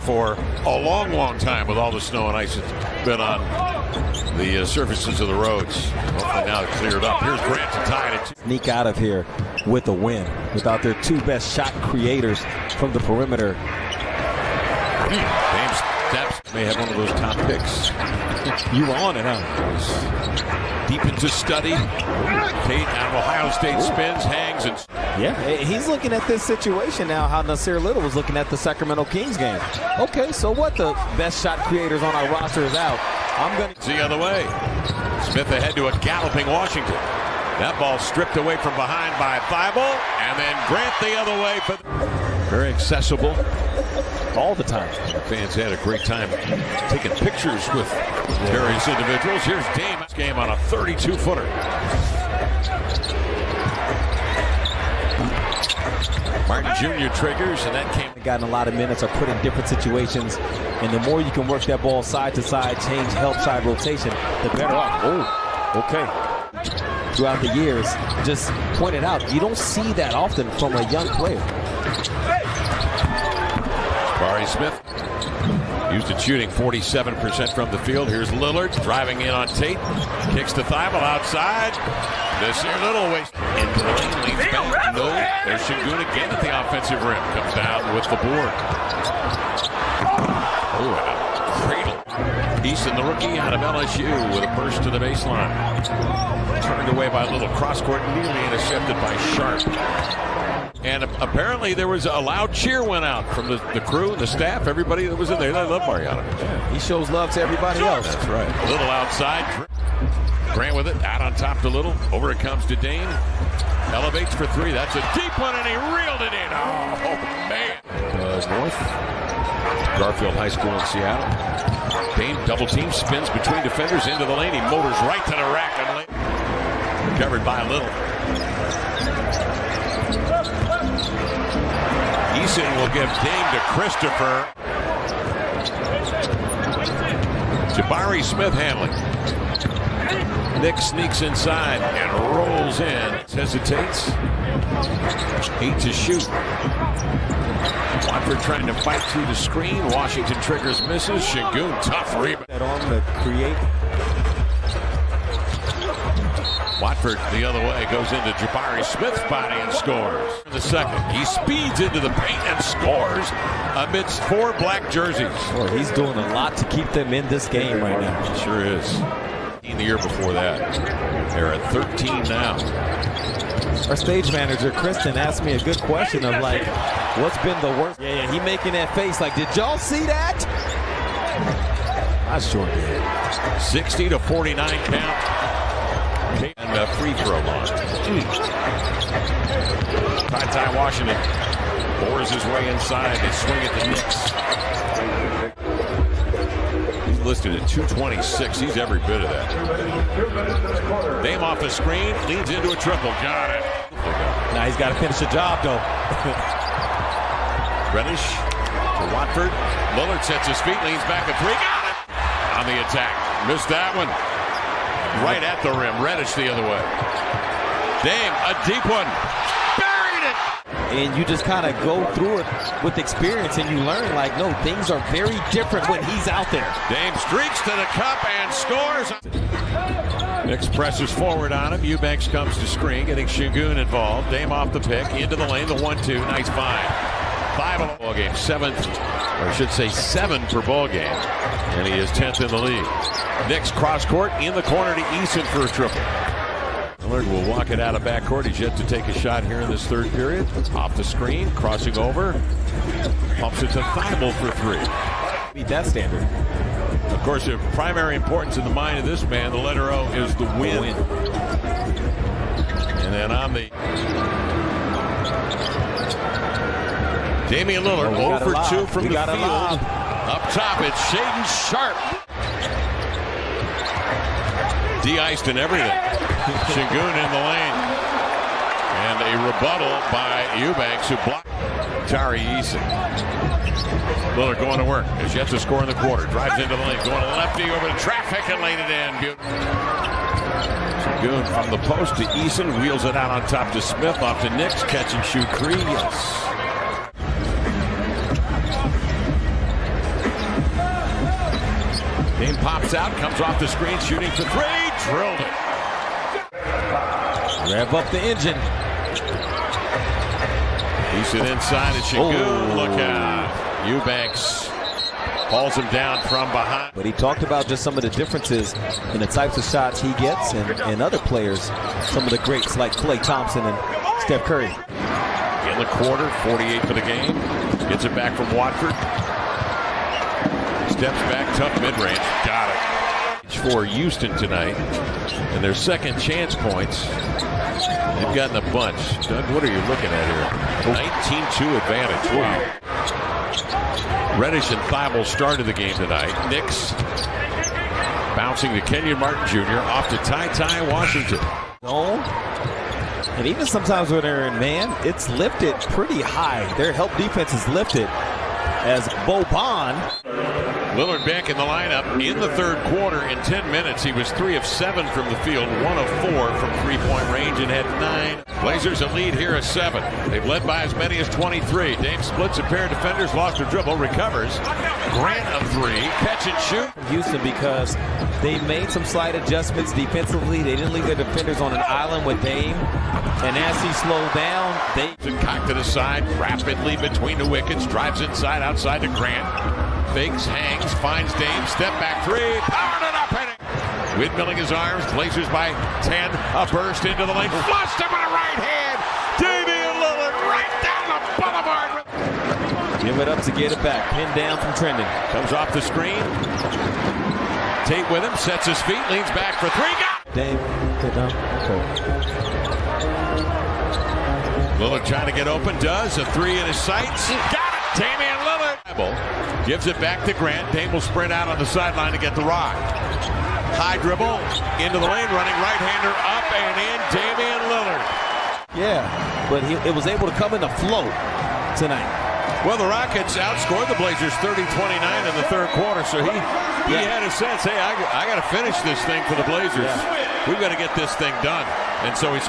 for a long, long time with all the snow and ice that's been on the surfaces of the roads. Hopefully now it's cleared up. Here's Grant to tie it. Sneak out of here with a win without their two best shot creators from the perimeter. James Steps may have one of those top picks. You were on it, huh? Deep into study. Tate out of Ohio State spins, hangs, and yeah, he's looking at this situation now how Nasir Little was looking at the Sacramento Kings game. Okay, so what, the best shot creators on our roster is out. I'm going to the other way. Smith ahead to a galloping Washington. That ball stripped away from behind by Thibault, and then Grant the other way. Very accessible all the time. The fans had a great time taking pictures with various individuals. Here's Dame. This game on a 32-footer. Martin Jr. triggers, and that came. Gotten a lot of minutes, are put in different situations, and the more you can work that ball side to side, change help side rotation, the better off. Oh, okay. Throughout the years, just pointed out, you don't see that often from a young player. Barry Smith used it shooting 47% from the field. Here's Lillard driving in on Tate. Kicks to Thibault outside. Nasir Little waste into the lane, leads back. No, there's Sengun again at the offensive rim. Comes down with the board. Oh, cradle. Easton, the rookie out of LSU, with a burst to the baseline. Turned away by Little. Cross-court nearly intercepted by Sharp. And apparently there was a loud cheer went out from the crew, the staff, everybody that was in there. They love Mariano. Yeah, he shows love to everybody else. That's right. Little outside. Grant with it, out on top to Little. Over it comes to Dame. Elevates for three. That's a deep one, and he reeled it in. Oh, man. North. Garfield High School in Seattle. Dame double team, spins between defenders into the lane. He motors right to the rack and lane. Recovered by Little. Eason will give Dame to Christopher. Jabari Smith handling. Nick sneaks inside and rolls in. Hesitates. 8 to shoot. Watford trying to fight through the screen. Washington triggers, misses. Sengun, tough rebound. That arm to create. Watford the other way goes into Jabari Smith's body and scores. In the second, he speeds into the paint and scores amidst 4 black jerseys. Boy, he's doing a lot to keep them in this game right now. He sure is. The year before that. They're at 13 now. Our stage manager, Kristen, asked me a good question of like, what's been the worst? Yeah, he making that face like, did y'all see that? I sure did. 60 to 49 count. And a free throw line. Ty Washington bores his way inside. They swing at the Knicks. He's listed at 226. He's every bit of that. Dame off the screen, leads into a triple. Got it. Now he's got to finish the job, though. Reddish to Watford. Lillard sets his feet, leans back a three. Got it. On the attack. Missed that one. Right at the rim. Reddish the other way. Dame, a deep one. Buried it. And you just kind of go through it with experience and you learn, like, no, things are very different when he's out there. Dame streaks to the cup and scores. Knicks presses forward on him. Eubanks comes to screen, getting Sengun involved. Dame off the pick, into the lane, the 1-2. Nice find. 5 of the ball game. 7th, or I should say 7 per ball game. And he is 10th in the league. Knicks cross court in the corner to Eason for a triple. Lillard will walk it out of backcourt. He's yet to take a shot here in this third period. Off the screen, crossing over. Pumps it to Thibault for 3. Meet that standard. Of course, the primary importance in the mind of this man, the letter O, is the win. And then on the Damian Lillard, 0 for 2 from the field. Up top, it's Shaedon Sharpe. De-iced and everything. Sengun in the lane. And a rebuttal by Eubanks, who blocked Tari Eason. Lillard going to work. Has yet to score in the quarter. Drives into the lane. Going to lefty over the traffic and laid it in. Sengun from the post to Eason. Wheels it out on top to Smith. Off to Knicks. Catch and shoot 3. Yes. Dame pops out, comes off the screen, shooting for three, drilled it. Rev up the engine. He's it inside at Şengün. Look out. Eubanks hauls him down from behind. But he talked about just some of the differences in the types of shots he gets and other players. Some of the greats like Klay Thompson and Steph Curry. In the quarter, 48 for the game. Gets it back from Watford. Steps back, tough mid-range. Got it. For Houston tonight. And their second chance points. They've gotten a bunch. Doug, what are you looking at here? 19-2 advantage. Wow. Reddish and Thibault started the game tonight. Knicks bouncing to Kenyon Martin Jr. off to Ty Washington. No. And even sometimes when they're in man, it's lifted pretty high. Their help defense is lifted as Boban. Lillard back in the lineup in the third quarter. In 10 minutes, he was 3 of 7 from the field, 1 of 4 from three-point range, and had 9. Blazers a lead here of 7. They've led by as many as 23. Dame splits a pair of defenders, lost her dribble, recovers. Grant of 3, catch and shoot. Houston, because they made some slight adjustments defensively. They didn't leave their defenders on an island with Dame. And as he slowed down, they cocked to the side, rapidly between the wickets, drives inside, outside to Grant. Fakes, hangs, finds Dame, step back 3, powered it up, hitting. Windmilling his arms, Blazers by 10, a burst into the lane, flushed him with a right hand. Damian Lillard right down the boulevard. Give it up to get it back, pinned down from Trendon. Comes off the screen. Tate with him, sets his feet, leans back for 3, got it. Dame, good down. Okay. Lillard trying to get open, does, a 3 in his sights. Got it, Damian Lillard. Gives it back to Grant. Dame will sprint out on the sideline to get the rock. High dribble, into the lane, running right-hander up and in, Damian Lillard. Yeah, but it was able to come in the flow tonight. Well, the Rockets outscored the Blazers 30-29 in the third quarter, so he had a sense, hey, I got to finish this thing for the Blazers. We've got to get this thing done. And so he's